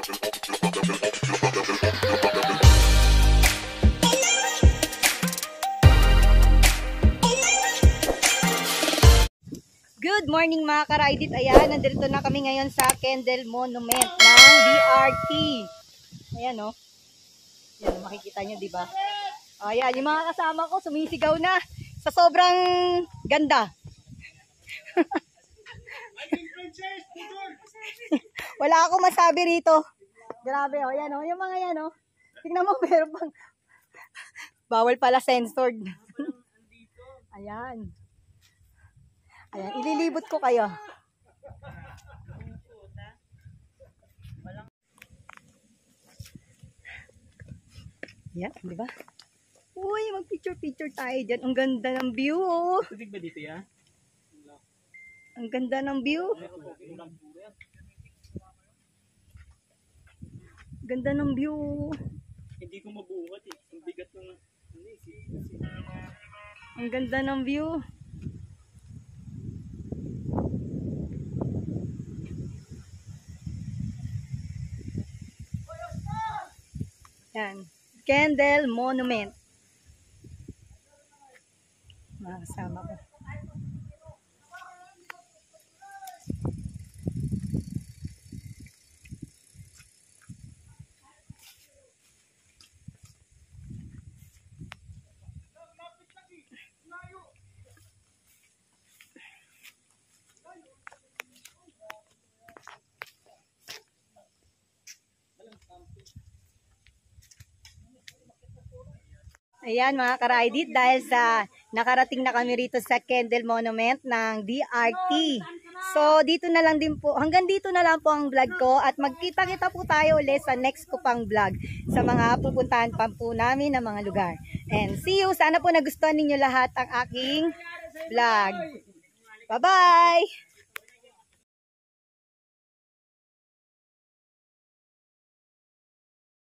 Good morning mga ka-Ride It. Ayan, nandito na kami ngayon sa Kendall Monument ng DRT. Ayan o. Ayan, makikita nyo, diba? Ayan, yung mga kasama ko sumisigaw na sa sobrang ganda. Wala akong masabi rito. Grabe o, ayan o. Yung mga yan o. Tingnan mo, pero pang bawal pala censored. Ayan. Ayan, ililibot ko kayo. Ayan, di ba? Uy, mag-picture-picture tayo dyan. Ang ganda ng view, oh. Tubig ba dito, ya? Ang ganda ng view. Ganda ng view. Hindi ko mabuhat eh. Ang bigat ng... Ang ganda ng view. Yan. Kendall Monument. Mga kasama ko. Ayan mga ka-Ride It, dahil sa nakarating na kami rito sa Kendall Monument ng DRT. So dito na lang din po, hanggang dito na lang po ang vlog ko at magkita-kita po tayo ulit sa next ko pang vlog sa mga pupuntahan pa po namin na mga lugar. And see you, sana po nagustuhan ninyo lahat ang aking vlog. Bye-bye!